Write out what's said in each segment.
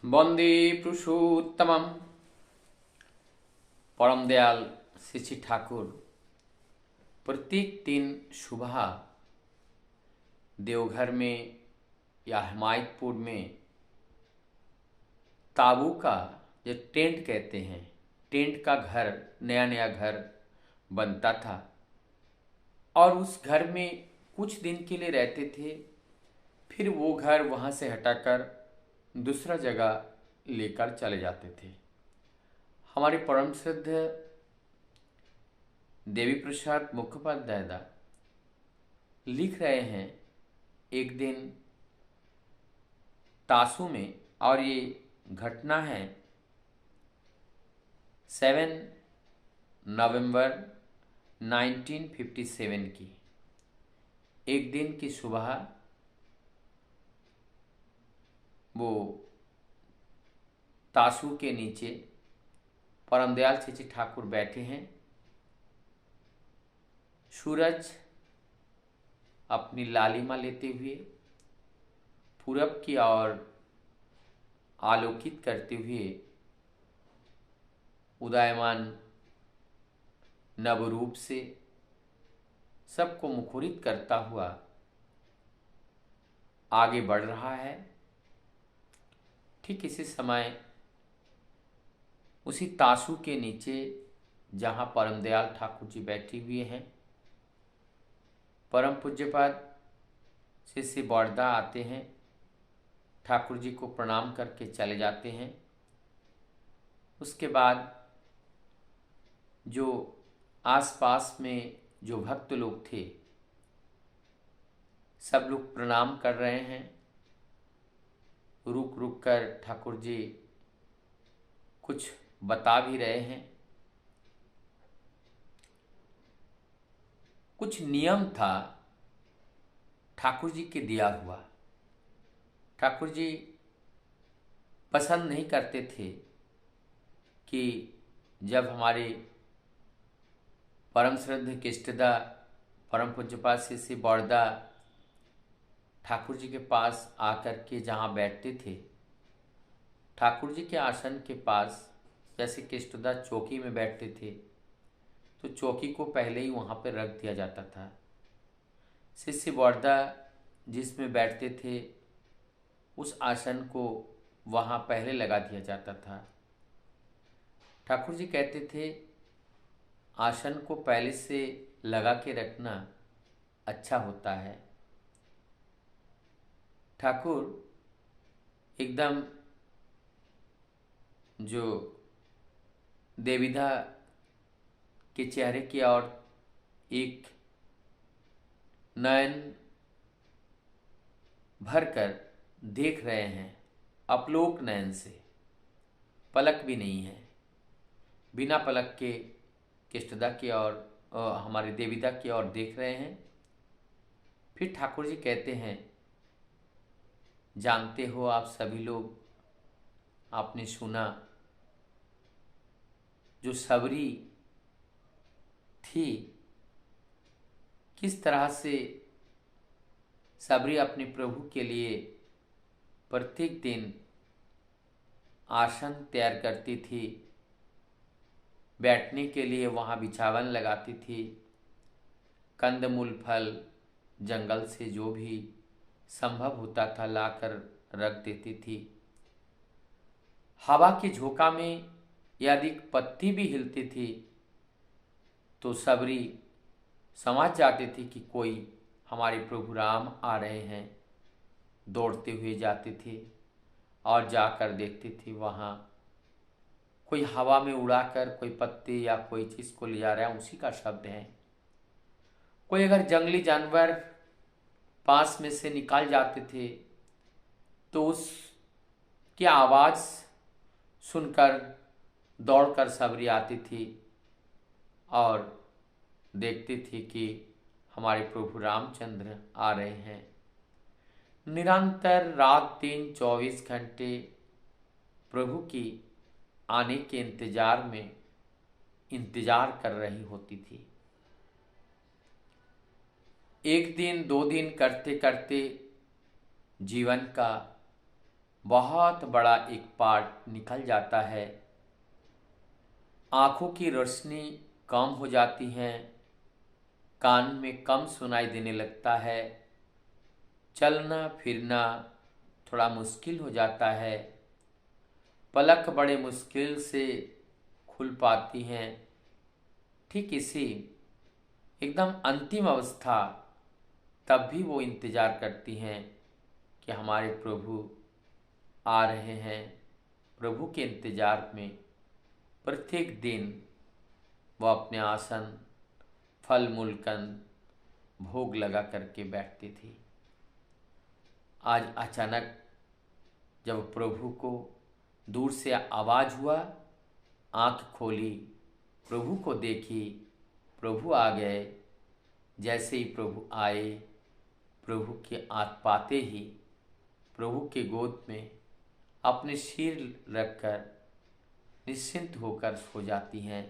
वंदे पुरुषोत्तमम। परम दयाल श्री श्री ठाकुर प्रत्येक दिन सुबह देवघर में या हिमायतपुर में ताबू का जो टेंट कहते हैं, टेंट का घर, नया नया घर बनता था और उस घर में कुछ दिन के लिए रहते थे। फिर वो घर वहाँ से हटाकर दूसरा जगह लेकर चले जाते थे। हमारे परम श्रद्ध देवी प्रसाद मुखोपाध्याय लिख रहे हैं एक दिन तासू में, और ये घटना है 7 नवंबर 1957 की। एक दिन की सुबह वो तासू के नीचे परमदयाल श्री श्री ठाकुर बैठे हैं। सूरज अपनी लालिमा लेते हुए पूरब की ओर आलोकित करते हुए उदयमान नवरूप से सबको मुखरित करता हुआ आगे बढ़ रहा है। ठीक इसी समय उसी तासू के नीचे जहाँ परमदयाल ठाकुर जी बैठे हुए हैं, परम पूज्यपाद श्री श्री बड़दा आते हैं, ठाकुर जी को प्रणाम करके चले जाते हैं। उसके बाद जो आसपास में जो भक्त लोग थे सब लोग प्रणाम कर रहे हैं। रुक रुक कर ठाकुर जी कुछ बता भी रहे हैं। कुछ नियम था ठाकुर जी के दिया हुआ। ठाकुर जी पसंद नहीं करते थे कि जब हमारे परम श्रद्ध केष्टदा परम पूज्यपाद श्री श्री बड़दा ठाकुर जी के पास आकर के जहाँ बैठते थे, ठाकुर जी के आसन के पास जैसे केष्टदा चौकी में बैठते थे तो चौकी को पहले ही वहाँ पर रख दिया जाता था। शिष्य बड़दा जिसमें बैठते थे उस आसन को वहाँ पहले लगा दिया जाता था। ठाकुर जी कहते थे आसन को पहले से लगा के रखना अच्छा होता है। ठाकुर एकदम जो देविधा के चेहरे की ओर एक नयन भरकर देख रहे हैं, अपलोक नयन से, पलक भी नहीं है, बिना पलक के केष्टदा की ओर हमारी देविदा की ओर देख रहे हैं। फिर ठाकुर जी कहते हैं, जानते हो आप सभी लोग, आपने सुना जो सबरी थी किस तरह से सबरी अपने प्रभु के लिए प्रत्येक दिन आसन तैयार करती थी, बैठने के लिए वहाँ बिछावन लगाती थी, कंदमूल फल जंगल से जो भी संभव होता था लाकर रख देती थी। हवा के झोंका में यदि पत्ती भी हिलती थी तो सबरी समझ जाती थी कि कोई हमारे प्रभु राम आ रहे हैं। दौड़ते हुए जाती थी और जाकर देखती थी वहाँ कोई हवा में उड़ाकर कोई पत्ते या कोई चीज़ को ले जा रहा है, उसी का शब्द है। कोई अगर जंगली जानवर पास में से निकाल जाते थे तो उसकी आवाज़ सुनकर दौड़कर सबरी आती थी और देखती थी कि हमारे प्रभु रामचंद्र आ रहे हैं। निरंतर रात दिन 24 घंटे प्रभु की आने के इंतजार में इंतजार कर रही होती थी। एक दिन 2 दिन करते करते जीवन का बहुत बड़ा एक पार्ट निकल जाता है। आँखों की रोशनी कम हो जाती है, कान में कम सुनाई देने लगता है, चलना फिरना थोड़ा मुश्किल हो जाता है, पलक बड़े मुश्किल से खुल पाती हैं। ठीक इसी एकदम अंतिम अवस्था, तब भी वो इंतज़ार करती हैं कि हमारे प्रभु आ रहे हैं। प्रभु के इंतज़ार में प्रत्येक दिन वो अपने आसन, फल मूलकंद, भोग लगा करके बैठती थी। आज अचानक जब प्रभु को दूर से आवाज़ हुआ, आँख खोली, प्रभु को देखी, प्रभु आ गए। जैसे ही प्रभु आए, प्रभु के हाथ पाते ही प्रभु के गोद में अपने सिर रखकर निश्चिंत होकर सो जाती हैं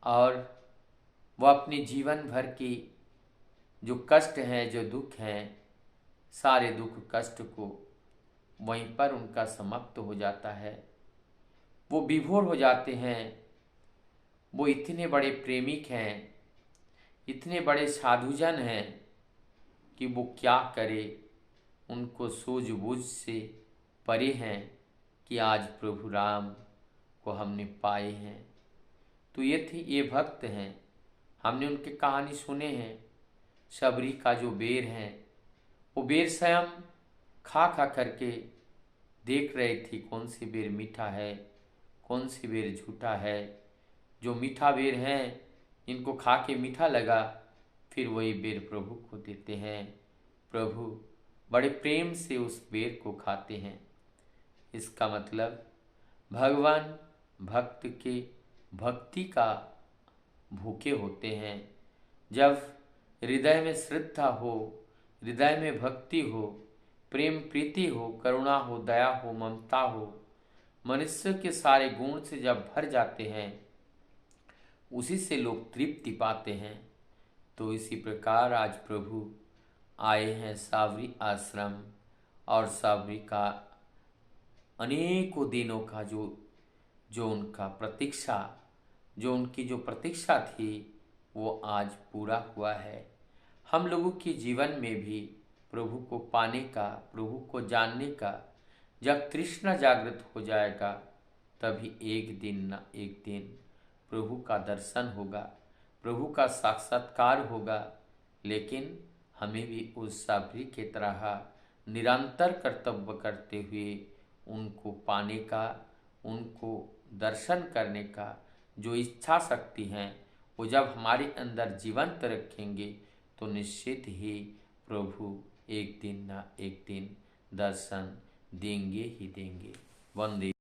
और वह अपने जीवन भर की जो कष्ट हैं, जो दुख हैं, सारे दुख कष्ट को वहीं पर उनका समाप्त हो जाता है। वो विभोर हो जाते हैं। वो इतने बड़े प्रेमिक हैं, इतने बड़े साधुजन हैं कि वो क्या करे, उनको सूझबूझ से परे हैं कि आज प्रभु राम को हमने पाए हैं। तो ये भक्त हैं, हमने उनकी कहानी सुने हैं। शबरी का जो बेर है, वो बेर स्वयं खा खा करके देख रहे थे कौन सी बेर मीठा है, कौन सी बेर झूठा है। जो मीठा बेर है, इनको खा के मीठा लगा, फिर वही बेर प्रभु को देते हैं। प्रभु बड़े प्रेम से उस बेर को खाते हैं। इसका मतलब भगवान भक्त के भक्ति का भूखे होते हैं। जब हृदय में श्रद्धा हो, हृदय में भक्ति हो, प्रेम प्रीति हो, करुणा हो, दया हो, ममता हो, मनुष्य के सारे गुण से जब भर जाते हैं, उसी से लोग तृप्ति पाते हैं। तो इसी प्रकार आज प्रभु आए हैं सावरी आश्रम, और सावरी का अनेकों दिनों का जो उनका प्रतीक्षा, जो उनकी जो प्रतीक्षा थी, वो आज पूरा हुआ है। हम लोगों के जीवन में भी प्रभु को पाने का, प्रभु को जानने का जब तृष्णा जागृत हो जाएगा, तभी एक दिन न एक दिन प्रभु का दर्शन होगा, प्रभु का साक्षात्कार होगा। लेकिन हमें भी उस साबरी की तरह निरंतर कर्तव्य करते हुए उनको पाने का, उनको दर्शन करने का जो इच्छा शक्ति है, वो जब हमारे अंदर जीवंत रखेंगे तो निश्चित ही प्रभु एक दिन ना एक दिन दर्शन देंगे ही देंगे। वंदे।